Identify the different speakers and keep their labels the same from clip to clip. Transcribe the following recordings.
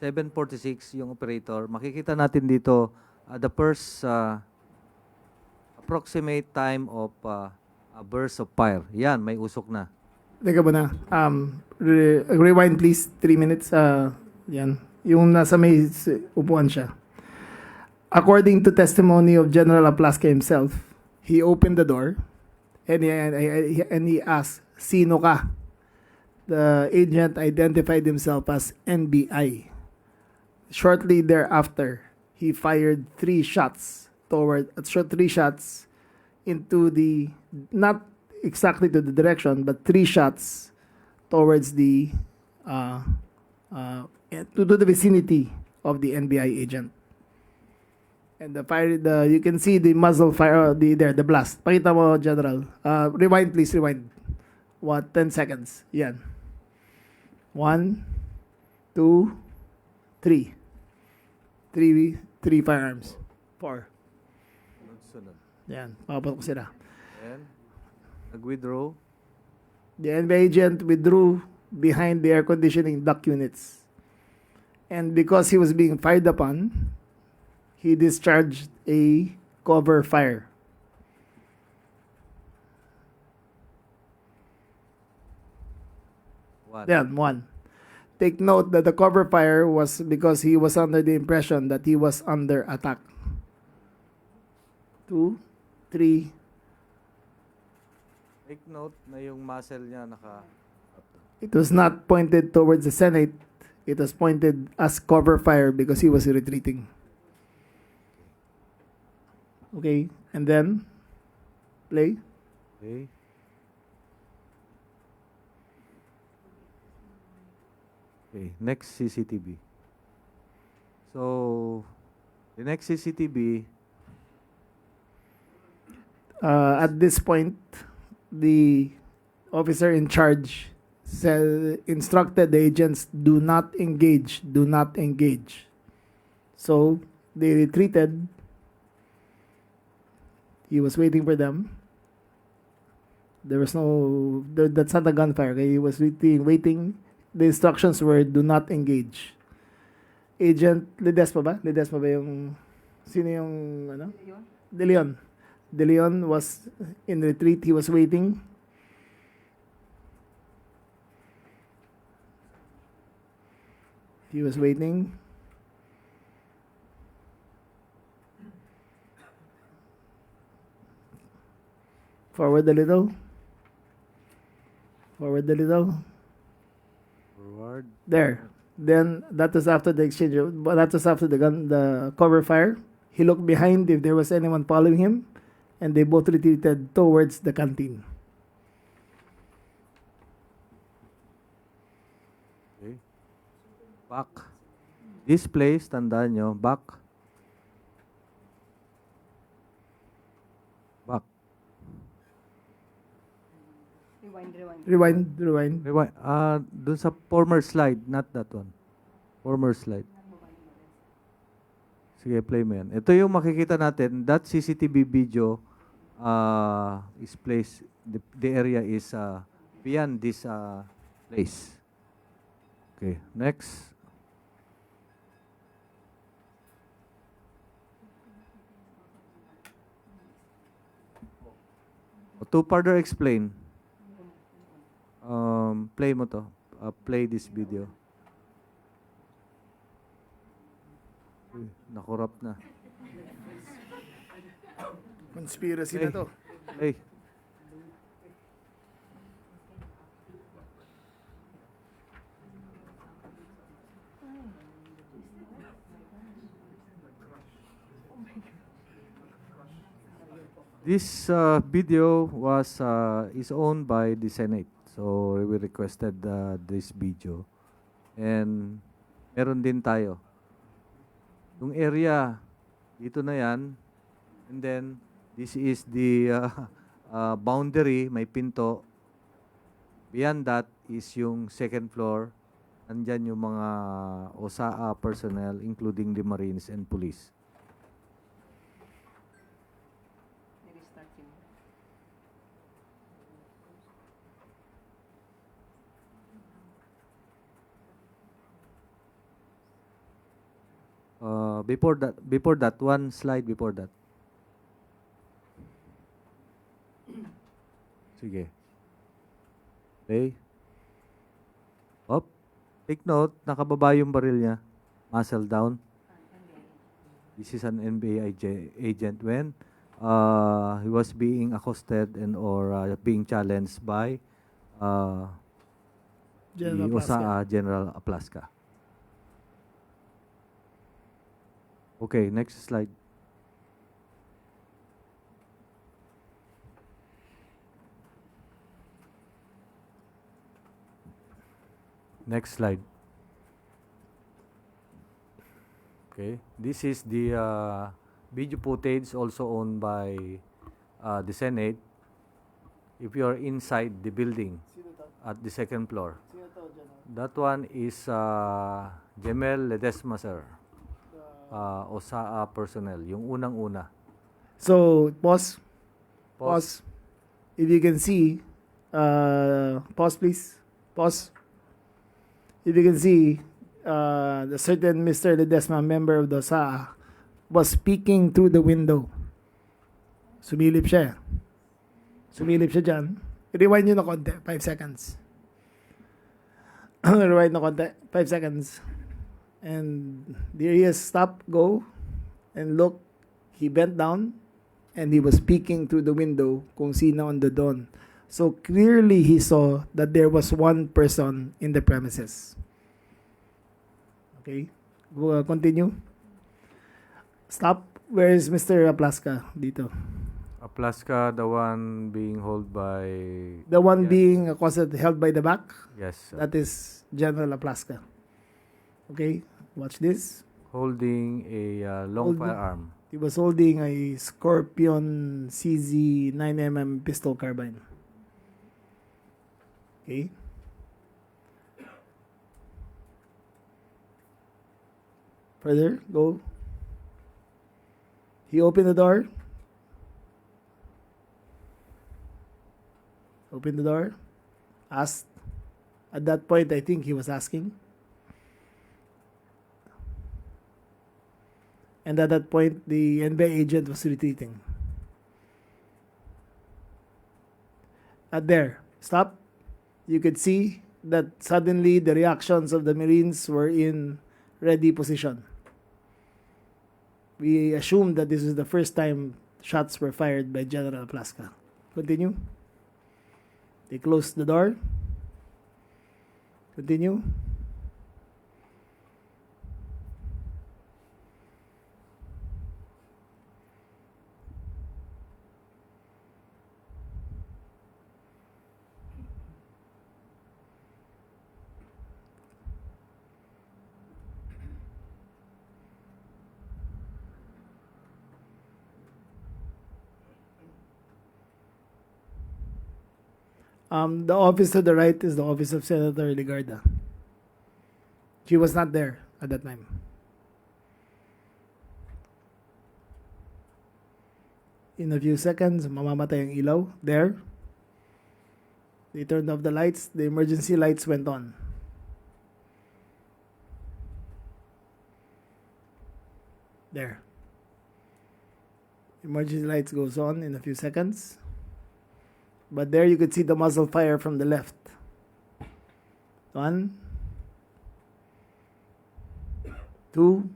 Speaker 1: 7:46 yung operator. Makikita natin dito the first approximate time of a burst of fire. Yan, may usok na.
Speaker 2: Teka muna. Rewind please. 3 minutes. Yan. Yung nasa may upuan siya. According to testimony of General Aplaska himself, he opened the door and he asked, "Sino ka?" The agent identified himself as NBI. Shortly thereafter, he fired 3 shots into the, not exactly to the direction, but 3 shots towards the to the vicinity of the NBI agent. And you can see the muzzle fire, the blast. Pakita mo, General. Rewind, please, rewind. 10 seconds. Yan. 1, 2, 3. 3 firearms. 4. Yan. Papatok sila.
Speaker 1: And nag-withdraw.
Speaker 2: The NBI agent withdrew behind the air conditioning duct units. And because he was being fired upon, he discharged a cover fire. One. Take note that the cover fire was because he was under the impression that he was under attack. 2, 3.
Speaker 1: Take note na yung muzzle niya naka...
Speaker 2: It was not pointed towards the Senate. It was pointed as cover fire because he was retreating. Okay, and then play.
Speaker 1: Okay. Okay, next CCTV. So, the next CCTV,
Speaker 2: at this point, the officer in charge instructed the agents, do not engage. So, they retreated. He was waiting for them. There was that's not a gunfire. Okay? He was waiting. The instructions were, do not engage. Agent Ledesma ba? Ledesma ba yung, sino yung, ano? De Leon. De Leon was in retreat. He was waiting. Forward a little. Forward. There. Then that was after the exchange. That was after the cover fire. He looked behind if there was anyone following him, and they both retreated towards the canteen.
Speaker 1: okay. Back. This place, tandaan nyo, back.
Speaker 2: Rewind.
Speaker 1: Dun sa former slide, not that one. Former slide. Sige, play mo yan. Ito yung makikita natin. That CCTV video is placed, the area is beyond this place. Okay, next. To further explain, play mo to. Play this video. Nakurap na.
Speaker 2: Conspiracy na to.
Speaker 1: Hey. This video is owned by the Senate. So we requested this video. And meron din tayo. Yung area, dito na yan. And then, this is the boundary, may pinto. Beyond that is yung second floor. Nandyan yung mga OSAA personnel, including the Marines and Police. before that, one slide before that. Sige. Okay. Op. Take note, nakababa yung baril niya. Muzzle down. This is an NBA agent when he was being accosted and or being challenged by
Speaker 2: General
Speaker 1: the
Speaker 2: Plaska.
Speaker 1: General Aplaska. Okay, next slide. Next slide. Okay, this is the video footage also owned by the Senate. If you are inside the building at the second floor, that one is Jemel Ledesma, sir. OSAA personnel, yung unang-una.
Speaker 2: So, pause. Pause. If you can see, pause please. Pause. If you can see, the certain Mr. Ledesma, member of the OSAA, was speaking through the window. Sumilip siya. Sumilip siya dyan. Rewind nyo na konti. 5 seconds. Rewind na konti. 5 seconds. And there he is. Stop. Go. And look. He bent down. And he was peeking through the window kung sino on the dawn. So clearly he saw that there was one person in the premises. Okay. Continue. Stop. Where is Mr. Aplaska? Dito.
Speaker 1: Aplaska, the one being held by...
Speaker 2: The one
Speaker 1: Yes.
Speaker 2: being accosted, held by the back.
Speaker 1: Yes, sir.
Speaker 2: That is General Aplaska. Okay. Watch this.
Speaker 1: Holding a long
Speaker 2: Holding-
Speaker 1: firearm.
Speaker 2: He was holding a Scorpion CZ 9mm pistol carbine. Okay. Further, go. He opened the door. Opened the door. Asked. At that point, I think he was asking. And at that point, the NBI agent was retreating. At there, stop. You could see that suddenly the reactions of the Marines were in ready position. We assumed that this was the first time shots were fired by General Plaska. Continue. They closed the door. Continue. The office to the right is the office of Senator Ligarda. She was not there at that time. In a few seconds, mamamatay ang ilaw. There. They turned off the lights. The emergency lights went on. There. Emergency lights goes on in a few seconds. But there you could see the muzzle fire from the left. 1, 2,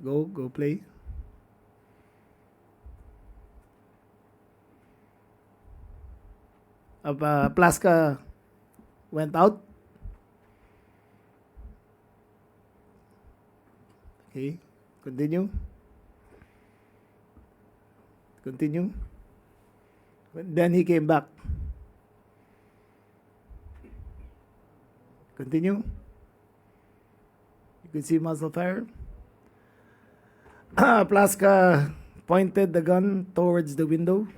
Speaker 2: go play. Plaska went out. Okay. Continue. Continue. Then he came back. Continue. You can see muzzle fire. Plaska pointed the gun towards the window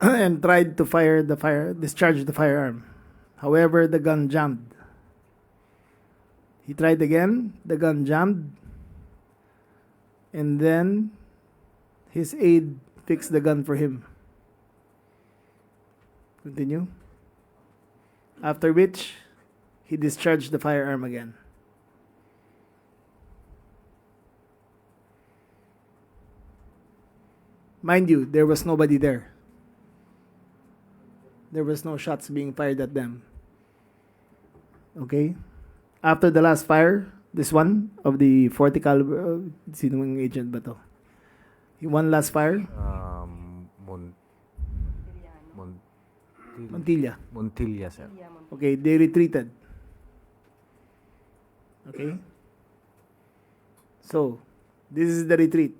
Speaker 2: and tried to discharge the firearm. However, the gun jammed. He tried again. The gun jammed. And then his aide fixed the gun for him. Continue. After which, he discharged the firearm again. Mind you, there was nobody there. There was no shots being fired at them. Okay? After the last fire, this one of the 40 caliber, sinong agent ba to? One last fire? Montilla.
Speaker 1: Montilla, sir.
Speaker 2: Okay, they retreated. Okay? So, this is the retreat.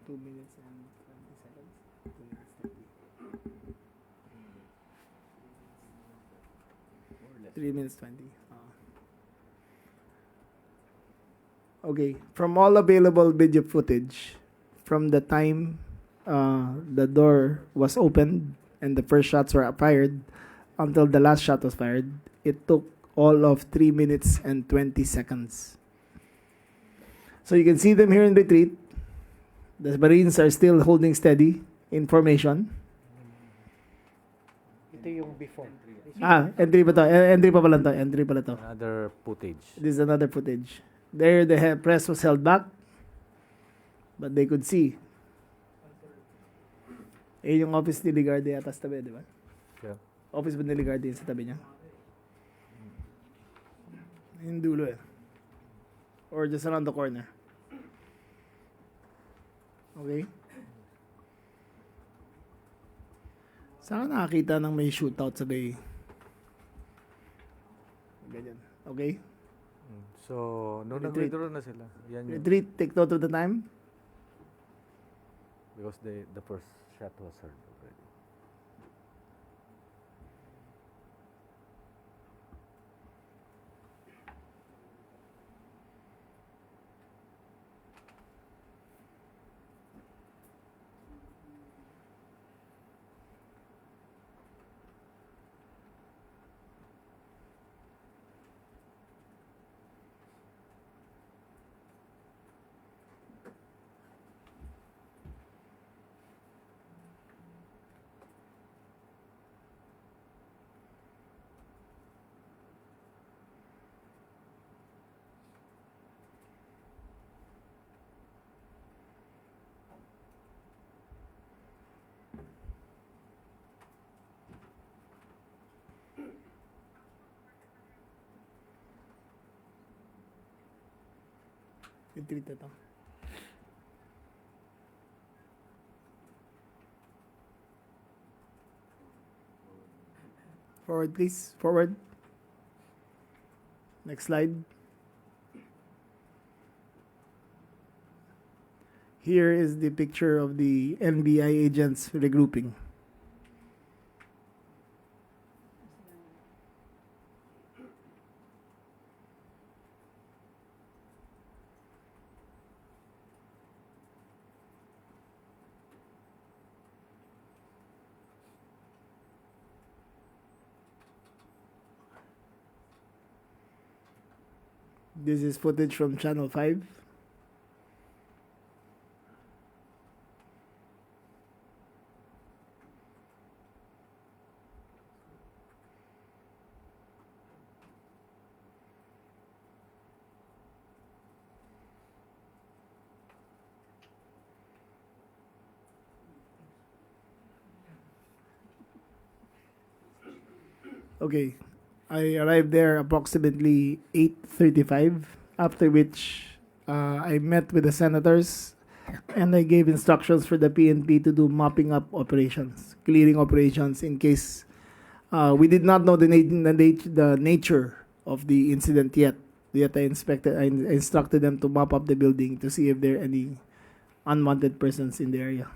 Speaker 2: Two minutes and 20 seconds. 2 minutes 30. 3 minutes 20. Okay, from all available video footage, from the time the door was opened and the first shots were fired until the last shot was fired, it took all of 3 minutes and 20 seconds. So you can see them here in retreat. The Marines are still holding steady in formation.
Speaker 3: Ito yung before.
Speaker 2: Entry pa to. Entry pa pala to. Entry pala to.
Speaker 1: Another footage.
Speaker 2: This is another footage. There, the press was held back, but they could see. Yung office ni Ligarde yata sa tabi, di ba?
Speaker 1: Yeah.
Speaker 2: Office ba ni Ligarde sa tabi niya? Yung dulo eh. Or just around the corner. Okay? Saan ka nakakita ng may shootout sa bay? Ganyan. Okay?
Speaker 1: So, nung
Speaker 2: Retreat.
Speaker 1: nag-withdraw na sila, yan yung,
Speaker 2: Retreat, take note of the time.
Speaker 1: because the first shot was heard already.
Speaker 2: Retreat ito. Forward, please. Forward. Next slide. Here is the picture of the NBI agents regrouping. This is footage from Channel 5. Okay, I arrived there approximately 8:35, after which I met with the senators and I gave instructions for the PNP to do mopping up operations, clearing operations in case we did not know the nature of the incident yet. Yet I instructed them to mop up the building to see if there are any unwanted persons in the area.